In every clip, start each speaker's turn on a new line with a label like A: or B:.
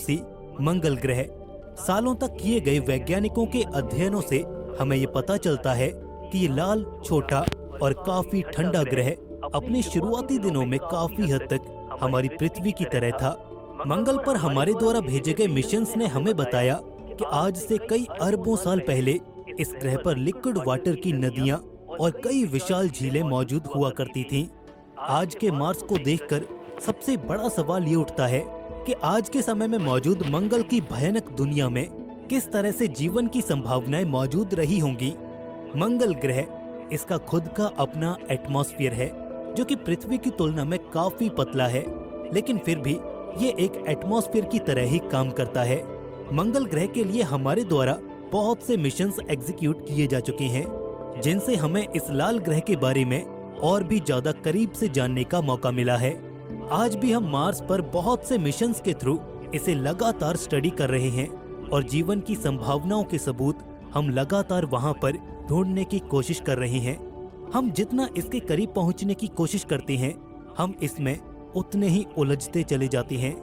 A: पड़ोसी मंगल ग्रह। सालों तक किए गए वैज्ञानिकों के अध्ययनों से हमें ये पता चलता है कि ये लाल, छोटा और काफी ठंडा ग्रह अपने शुरुआती दिनों में काफी हद तक हमारी पृथ्वी की तरह था। मंगल पर हमारे द्वारा भेजे गए मिशंस ने हमें बताया कि आज से कई अरबों साल पहले इस ग्रह पर लिक्विड वाटर की नदियां और कई विशाल झीलें मौजूद हुआ करती थीं। आज के मार्स को देखकर सबसे बड़ा सवाल ये उठता है कि आज के समय में मौजूद मंगल की भयानक दुनिया में किस तरह से जीवन की संभावनाएं मौजूद रही होंगी। मंगल ग्रह, इसका खुद का अपना एटमॉस्फेयर है जो कि पृथ्वी की तुलना में काफी पतला है, लेकिन फिर भी ये एक एटमॉस्फेयर की तरह ही काम करता है। मंगल ग्रह के लिए हमारे द्वारा बहुत से मिशंस एग्जीक्यूट किए जा चुके हैं, जिनसे हमें इस लाल ग्रह के बारे में और भी ज्यादा करीब से जानने का मौका मिला है। आज भी हम मार्स पर बहुत से मिशंस के थ्रू इसे लगातार स्टडी कर रहे हैं और जीवन की संभावनाओं के सबूत हम लगातार वहां पर ढूंढने की कोशिश कर रहे हैं। हम जितना इसके करीब पहुंचने की कोशिश करते हैं, हम इसमें उतने ही उलझते चले जाते हैं।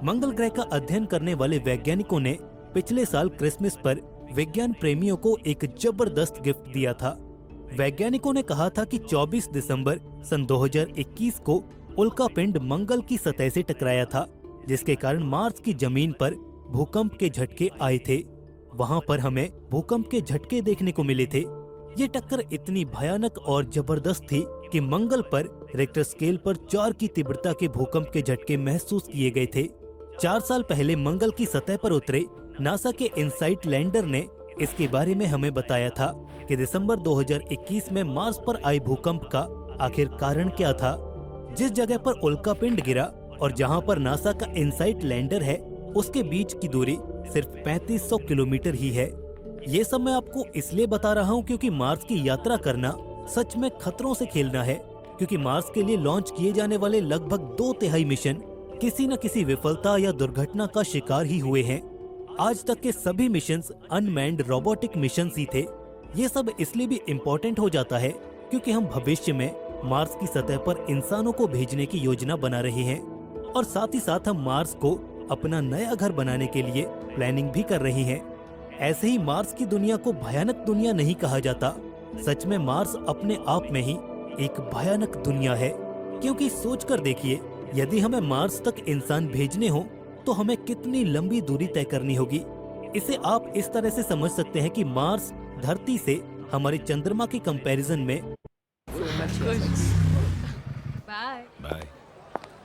A: मंगल ग्रह का अध्ययन करने वाले वैज्ञानिकों ने पिछले साल क्रिसमस पर विज्ञान प्रेमियों को एक जबरदस्त गिफ्ट दिया था। वैज्ञानिकों ने कहा था कि 24 दिसंबर सन 2021 को उल्कापिंड मंगल की सतह से टकराया था, जिसके कारण मार्स की जमीन पर भूकंप के झटके आए थे। वहां पर हमें भूकंप के झटके देखने को मिले थे। ये टक्कर इतनी भयानक और जबरदस्त थी कि मंगल पर रिक्टर स्केल पर 4 की तीव्रता के भूकंप के झटके महसूस किए गए थे। 4 साल पहले मंगल की सतह पर उतरे नासा के इनसाइट लैंडर ने इसके बारे में हमें बताया था कि दिसंबर 2021 में मार्स पर आए भूकंप का आखिर कारण क्या था। जिस जगह पर उल्कापिंड गिरा और जहां पर नासा का इनसाइट लैंडर है, उसके बीच की दूरी सिर्फ 3500 किलोमीटर ही है। ये सब मैं आपको इसलिए बता रहा हूँ क्योंकि मार्स की यात्रा करना सच में खतरों से खेलना है, क्योंकि मार्स के लिए लॉन्च किए जाने वाले लगभग 2/3 मिशन किसी न किसी विफलता या दुर्घटना का शिकार ही हुए हैं। आज तक के सभी मिशंस अनमैन्ड रोबोटिक मिशंस ही थे। ये सब इसलिए भी इम्पोर्टेंट हो जाता है क्योंकि हम भविष्य में मार्स की सतह पर इंसानों को भेजने की योजना बना रहे हैं और साथ ही साथ हम मार्स को अपना नया घर बनाने के लिए प्लानिंग भी कर रहे हैं। ऐसे ही मार्स की दुनिया को भयानक दुनिया नहीं कहा जाता। सच में मार्स अपने आप में ही एक भयानक दुनिया है, क्योंकि सोचकर देखिए, यदि हमें मार्स तक इंसान भेजने हो तो हमें कितनी लंबी दूरी तय करनी होगी। इसे आप इस तरह से समझ सकते हैं कि मार्स धरती से हमारे चंद्रमा के कंपैरिजन में
B: Bye.
C: Bye.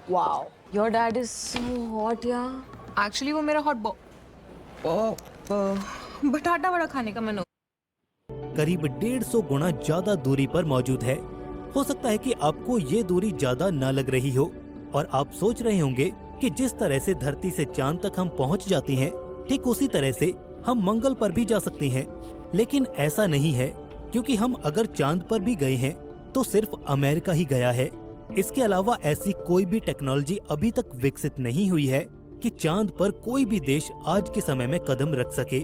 B: Wow, your dad is so hot, yeah. Actually, वो मेरा hot बटाटा वड़ा खाने का मन हो।
A: करीब 150 गुना ज्यादा दूरी पर मौजूद है। हो सकता है कि आपको ये दूरी ज्यादा ना लग रही हो और आप सोच रहे होंगे कि जिस तरह से धरती से चांद तक हम पहुंच जाते हैं, ठीक उसी तरह से हम मंगल पर भी जा सकते हैं। लेकिन ऐसा नहीं है, क्योंकि हम अगर चांद पर भी गए हैं तो सिर्फ अमेरिका ही गया है। इसके अलावा ऐसी कोई भी टेक्नोलॉजी अभी तक विकसित नहीं हुई है कि चांद पर कोई भी देश आज के समय में कदम रख सके,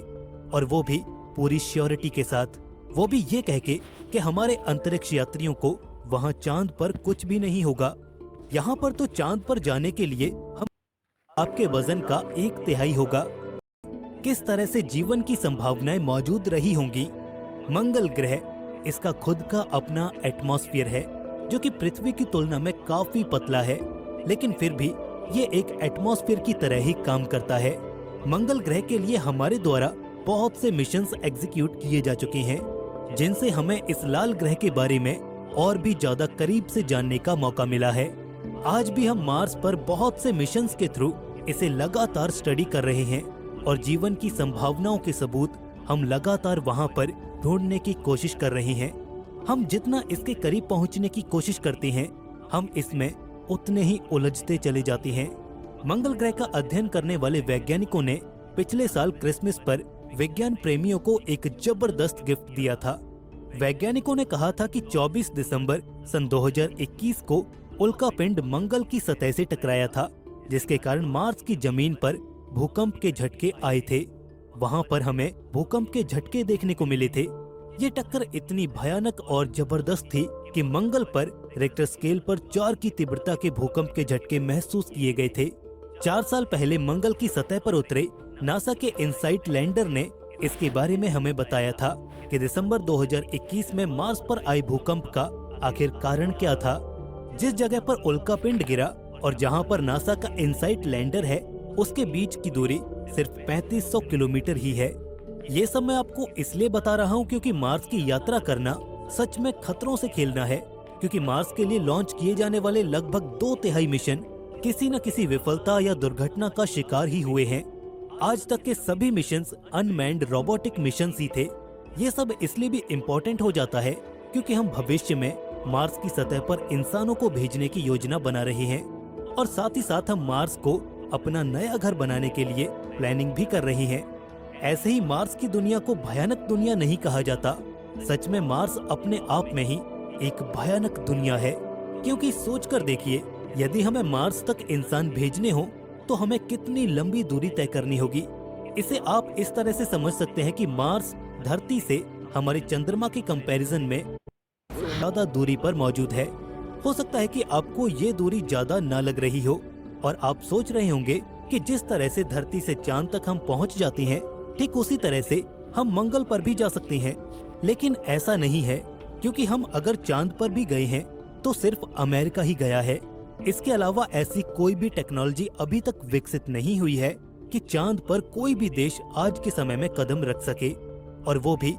A: और वो भी पूरी श्योरिटी के साथ। वो भी ये कह के कि हमारे अंतरिक्ष यात्रियों को वहाँ चांद पर कुछ भी नहीं होगा। यहाँ पर तो चांद पर जाने के लिए हम आपके वजन का 1/3 होगा। किस तरह से जीवन की संभावनाएं मौजूद रही होंगी। मंगल ग्रह, इसका खुद का अपना एटमॉस्फेयर है जो कि पृथ्वी की तुलना में काफी पतला है, लेकिन फिर भी ये एक एटमॉस्फेयर की तरह ही काम करता है। मंगल ग्रह के लिए हमारे द्वारा बहुत से मिशंस एग्जीक्यूट किए जा चुके हैं, जिनसे हमें इस लाल ग्रह के बारे में और भी ज्यादा करीब से जानने का मौका मिला है। आज भी हम मार्स पर बहुत से मिशंस के थ्रू इसे लगातार स्टडी कर रहे हैं और जीवन की संभावनाओं के सबूत हम लगातार वहां पर ढूंढने की कोशिश कर रहे हैं। हम जितना इसके करीब पहुंचने की कोशिश करते हैं, हम इसमें उतने ही उलझते चले जाते हैं। मंगल ग्रह का अध्ययन करने वाले वैज्ञानिकों ने पिछले साल क्रिसमस पर विज्ञान प्रेमियों को एक जबरदस्त गिफ्ट दिया था। वैज्ञानिकों ने कहा था कि 24 दिसंबर सन 2021 को उल्कापिंड मंगल की सतह से टकराया था, जिसके कारण मार्स की जमीन पर भूकंप के झटके आए थे। वहां पर हमें भूकंप के झटके देखने को मिले थे। ये टक्कर इतनी भयानक और जबरदस्त थी कि मंगल पर रिक्टर स्केल पर 4 की तीव्रता के भूकंप के झटके महसूस किए गए थे। 4 साल पहले मंगल की सतह पर उतरे नासा के इनसाइट लैंडर ने इसके बारे में हमें बताया था कि दिसंबर 2021 में मार्स पर आए भूकंप का आखिर कारण क्या था। जिस जगह पर उल्कापिंड गिरा और जहां पर नासा का इनसाइट लैंडर है, उसके बीच की दूरी सिर्फ 3500 किलोमीटर ही है। ये सब मैं आपको इसलिए बता रहा हूँ क्योंकि मार्स की यात्रा करना सच में खतरों से खेलना है, क्योंकि मार्स के लिए लॉन्च किए जाने वाले लगभग 2/3 मिशन किसी न किसी विफलता या दुर्घटना का शिकार ही हुए हैं। आज तक के सभी मिशंस अनमैन्ड रोबोटिक मिशंस ही थे। ये सब इसलिए भी इम्पोर्टेंट हो जाता है क्योंकि हम भविष्य में मार्स की सतह पर इंसानों को भेजने की योजना बना रहे हैं और साथ ही साथ हम मार्स को अपना नया घर बनाने के लिए प्लानिंग भी कर रहे हैं। ऐसे ही मार्स की दुनिया को भयानक दुनिया नहीं कहा जाता। सच में मार्स अपने आप में ही एक भयानक दुनिया है, क्योंकि सोचकर देखिए, यदि हमें मार्स तक इंसान भेजने हो तो हमें कितनी लंबी दूरी तय करनी होगी। इसे आप इस तरह से समझ सकते हैं कि मार्स धरती से हमारे चंद्रमा के कंपैरिजन में ज्यादा दूरी पर मौजूद है। हो सकता है कि आपको ये दूरी ज्यादा न लग रही हो और आप सोच रहे होंगे कि जिस तरह से धरती से चांद तक हम पहुंच जाते हैं, ठीक उसी तरह से हम मंगल पर भी जा सकते हैं। लेकिन ऐसा नहीं है, क्योंकि हम अगर चांद पर भी गए हैं तो सिर्फ अमेरिका ही गया है। इसके अलावा ऐसी कोई भी टेक्नोलॉजी अभी तक विकसित नहीं हुई है कि चांद पर कोई भी देश आज के समय में कदम रख सके, और वो भी